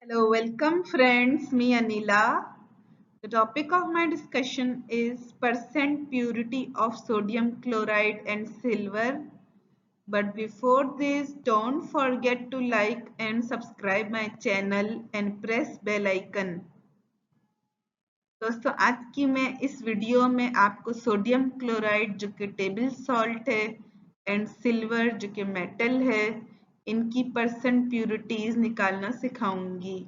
Hello, welcome friends. Me Anila. The topic of my discussion is percent purity of sodium chloride and silver. But before this, don't forget to like and subscribe my channel and press bell icon. दोस्तों आज की मैं इस video में आपको sodium chloride जो कि table salt है एंड सिल्वर जो कि मेटल है इनकी परसेंट प्यूरिटीज निकालना सिखाऊंगी.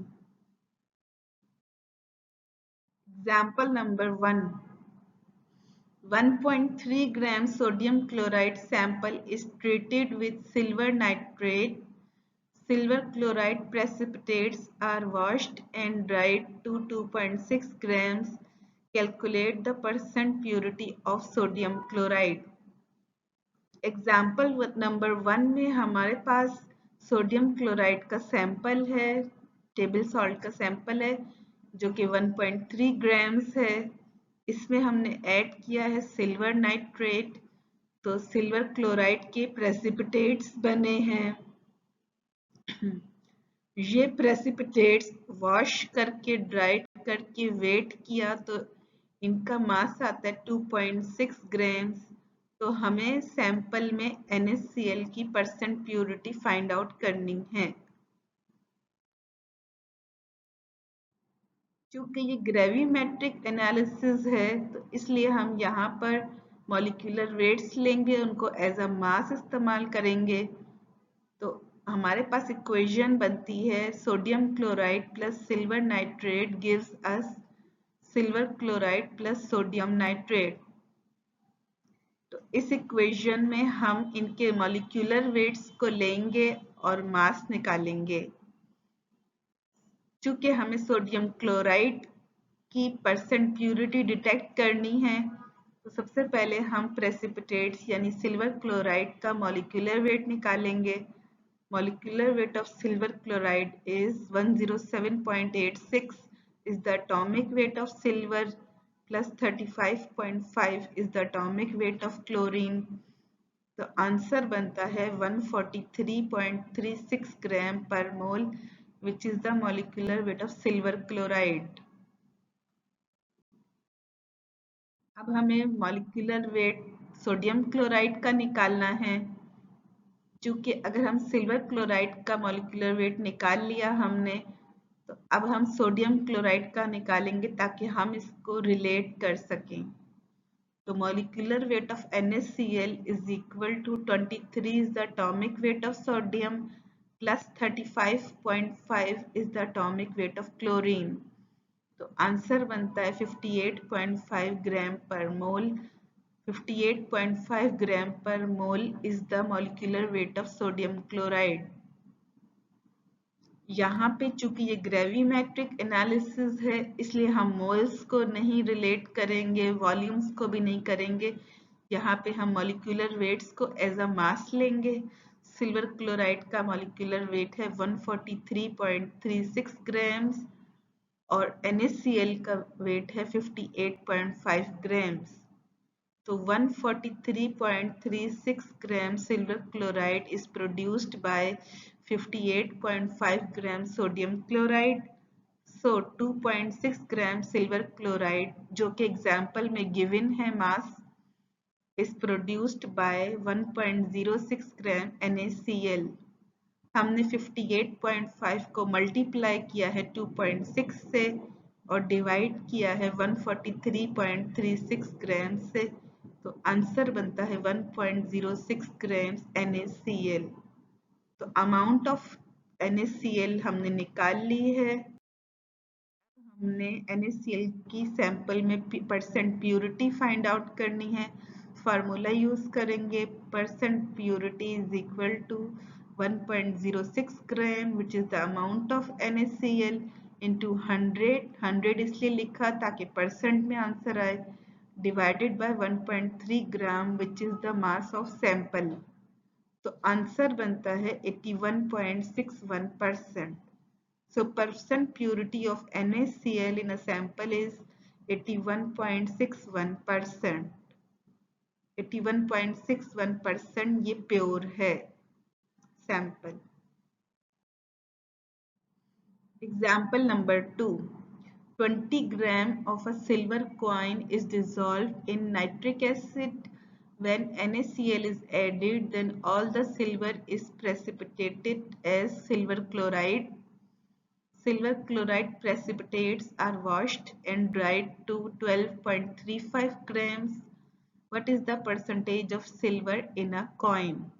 Example number 1. 1.3 gram sodium chloride sample is treated with silver nitrate. Silver chloride precipitates are washed and dried to 2.6 grams. Calculate the percent purity of sodium chloride. Example number 1 में हमारे पास sodium chloride का sample है, table salt का sample है जो कि 1.3 grams है. इसमें हमने ऐड किया है सिल्वर नाइट्रेट. तो सिल्वर क्लोराइड के प्रेसिपिटेट्स बने हैं. ये प्रेसिपिटेट्स वॉश करके ड्राई करके वेट किया तो इनका मास आता है 2.6 ग्राम्स. तो हमें सैंपल में NaCl की परसेंट प्यूरिटी फाइंड आउट करनी है. क्योंकि ये ग्रेविमेट्रिक एनालिसिस है तो इसलिए हम यहाँ पर मॉलिक्यूलर वेट्स लेंगे, उनको एज अ मास इस्तेमाल करेंगे. तो हमारे पास इक्वेशन बनती है sodium chloride plus silver nitrate gives us silver chloride plus sodium nitrate. तो इस इक्वेशन में हम इनके मॉलिक्यूलर वेट्स को लेंगे और मास निकालेंगे. चूंकि हमें सोडियम क्लोराइड की परसेंट प्यूरिटी डिटेक्ट करनी है तो सबसे पहले हम प्रेसिपिटेट्स यानी सिल्वर क्लोराइड का मॉलिक्यूलर वेट निकालेंगे. Molecular weight of silver chloride is 107.86 is the atomic weight of silver plus 35.5 is the atomic weight of chlorine. तो आंसर बनता है 143.36 ग्राम पर मोल which is the molecular weight of silver chloride. अब हमें molecular weight sodium chloride का निकालना है. चूंकि अगर हम सिल्वर क्लोराइड का मॉलिक्यूलर वेट निकाल लिया हमने तो अब हम सोडियम क्लोराइड का निकालेंगे ताकि हम इसको रिलेट कर सकें. तो molecular weight of NaCl is equal to 23 is the atomic weight of sodium plus 35.5 is the atomic weight of chlorine. तो आंसर बनता है 58.5 ग्राम पर मोल. 58.5 gram per mole is the molecular weight of sodium chloride. यहाँ पे चूंकि ये gravimetric analysis है इसलिए हम मोल्स को नहीं रिलेट करेंगे, वॉल्यूम्स को भी नहीं करेंगे. यहाँ पे हम मॉलिक्यूलर वेट्स को एज अ मास लेंगे. सिल्वर क्लोराइड का मॉलिक्यूलर वेट है 143.36 ग्राम्स और NaCl का वेट है 58.5 grams. So 143.36 gram silver chloride is produced by 58.5 gram sodium chloride. So 2.6 gram silver chloride जो कि एग्जाम्पल में गिवन है मास is produced by 1.06 gram NaCl. हमने 58.5 को मल्टीप्लाई किया है 2.6 से और डिवाइड किया है 143.36 ग्राम से. तो आंसर बनता है 1.06 ग्राम NaCl. तो अमाउंट ऑफ NaCl हमने निकाल ली है. हमने NaCl की सैंपल में परसेंट प्यूरिटी फाइंड आउट करनी है. फार्मूला यूज करेंगे. Percent purity is equal to 1.06 gram which is the amount of NaCl into 100 इसलिए लिखा ताकि परसेंट में आंसर आए, divided by 1.3 gram which is the mass of sample. तो आंसर बनता है 81.61%. So percent purity of NaCl in a sample is 81.61%. 81.61% ये pure है sample. Example number 2. 20 gram of a silver coin is dissolved in nitric acid. When NaCl is added, then all the silver is precipitated as silver chloride. Silver chloride precipitates are washed and dried to 12.35 grams. What is the percentage of silver in a coin?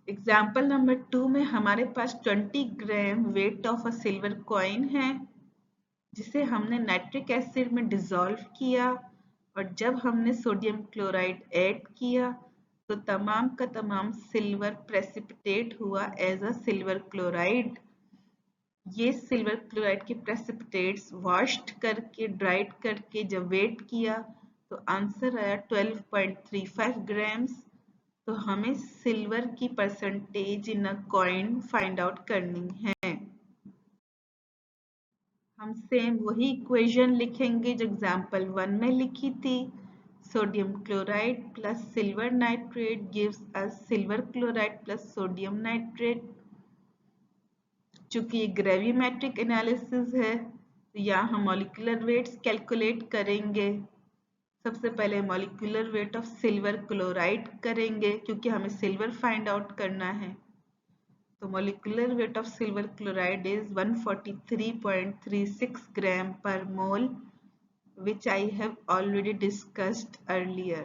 Example number 2 में हमारे पास 20 gram weight of a silver coin है जिसे हमने nitric acid में dissolve किया और जब हमने सोडियम क्लोराइड ऐड किया तो तमाम का तमाम सिल्वर प्रेसिपिटेट हुआ एज अ सिल्वर क्लोराइड। ये सिल्वर क्लोराइड के प्रेसिपिटेट्स वॉश्ड करके ड्राइड करके जब वेट किया तो आंसर आया 12.35 ग्राम्स। तो हमें सिल्वर की percentage in a coin find out करनी है। हम सेम वही इक्वेशन लिखेंगे जो एग्जांपल 1 में लिखी थी। Sodium chloride plus silver nitrate gives us silver chloride plus sodium nitrate. चूंकि ये ग्रेविमेट्रिक एनालिसिस है तो यहाँ हम मॉलिक्यूलर वेट्स कैलकुलेट करेंगे। सबसे पहले molecular weight of silver chloride करेंगे क्योंकि हमें सिल्वर फाइंड आउट करना है। तो molecular weight of silver chloride is 143.36 gram per mole, which I have already discussed earlier.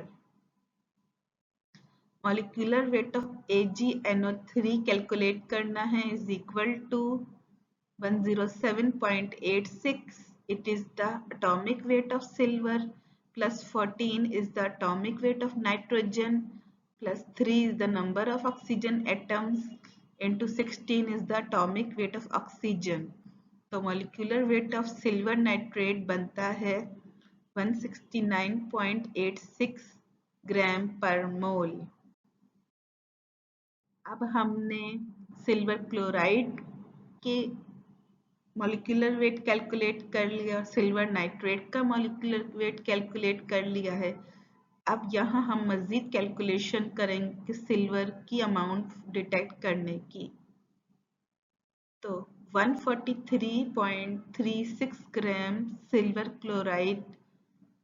Molecular weight of AgNO3 calculate करना है is equal to 107.86. It is the atomic weight of silver plus 14 is the atomic weight of nitrogen plus 3 is the number of oxygen atoms into 16 is the atomic weight of oxygen. तो molecular weight of silver nitrate बनता है 169.86 ग्राम पर मोल। अब हमने silver chloride के molecular weight calculate कर लिया, silver nitrate का मॉलिक्यूलर वेट कैलकुलेट कर लिया है। अब यहाँ हम मजीद कैलकुलेशन करेंगे सिल्वर की अमाउंट डिटेक्ट करने की। तो 143.36 ग्राम सिल्वर क्लोराइड,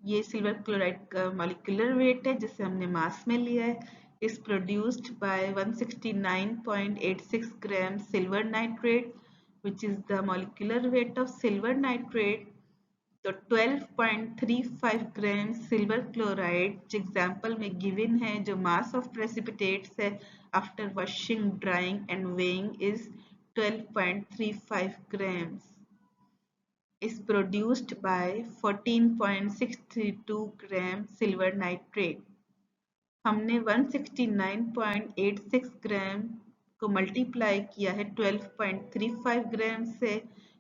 ये सिल्वर क्लोराइड का मॉलिक्यूलर वेट है जिसे हमने मास में लिया है, is produced by 169.86 gram silver nitrate which is the molecular weight of silver nitrate। तो 12.35 ग्राम सिल्वर क्लोराइड जो एग्जाम्पल में गिवन है, जो मास ऑफ प्रेसिपिटेट्स है after washing drawing and weighing is 12.35 grams, is produced by 14.632 gram silver nitrate। हमने 169.86 ग्राम को multiply किया है 12.35 ग्राम से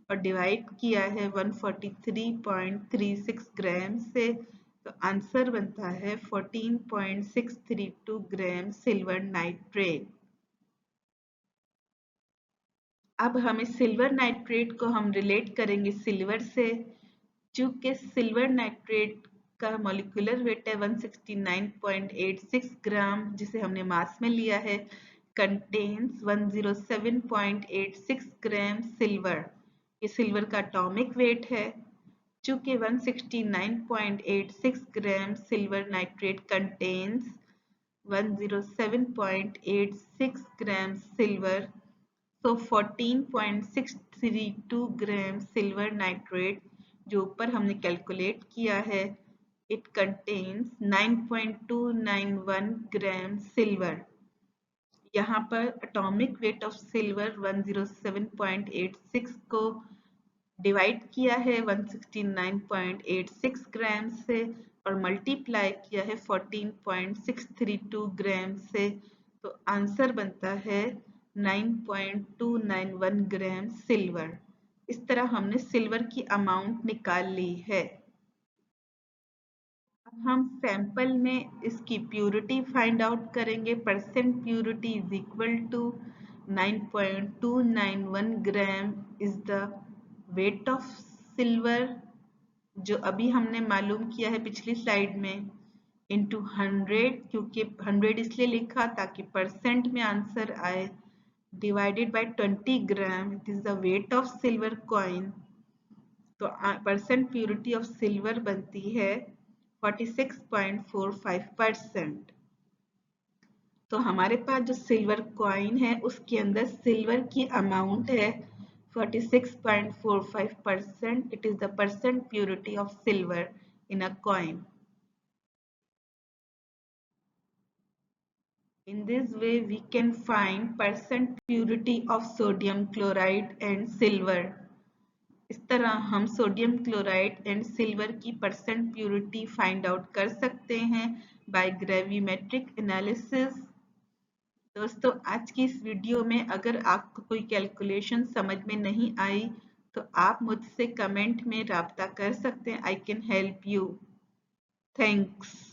और डिवाइड किया है 143.36 ग्राम से। तो आंसर बनता है 14.632 ग्राम सिल्वर नाइट्रेट। अब हमें सिल्वर नाइट्रेट को हम रिलेट करेंगे सिल्वर से। चूंकि सिल्वर नाइट्रेट का मॉलिक्यूलर वेट है 169.86 ग्राम जिसे हमने मास में लिया है, कंटेन्स 107.86 ग्राम सिल्वर, ये सिल्वर का एटॉमिक वेट है। चूंकि 169.86 ग्राम सिल्वर नाइट्रेट कंटेन्स 107.86 ग्राम सिल्वर, तो 14.632 ग्राम सिल्वर नाइट्रेट जो ऊपर हमने कैलकुलेट किया है, इट कंटेन्स 9.291 ग्राम सिल्वर। यहाँ पर एटॉमिक वेट ऑफ सिल्वर 107.86 को डिवाइड किया है 169.86 ग्राम से और मल्टीप्लाई किया है 14.632 ग्राम से। तो आंसर बनता है 9.291 ग्राम सिल्वर। इस तरह हमने सिल्वर की अमाउंट निकाल ली है। अब हम सैंपल में इसकी प्यूरिटी फाइंड आउट करेंगे। Percent purity is equal to 9.291 gram is the weight of silver जो अभी हमने मालूम किया है पिछली स्लाइड में, इंटू 100, क्योंकि 100 इसलिए लिखा ताकि परसेंट में आंसर आए। divided by 20 gram, it is the weight of silver coin. तो परसेंट प्यूरिटी ऑफ सिल्वर बनती है 46.45%। तो हमारे पास जो सिल्वर कॉइन है उसके अंदर सिल्वर की अमाउंट है 46.45%। It is the percent purity of silver in a coin. In this way, we can find percent purity of sodium chloride and silver. इस तरह हम सोडियम क्लोराइड एंड सिल्वर की percent purity find out कर सकते हैं bye gravimetric analysis. दोस्तों, आज की इस वीडियो में अगर आपको कोई कैलकुलेशन समझ में नहीं आई तो आप मुझसे कमेंट में राब्ता कर सकते हैं। I can help you. Thanks.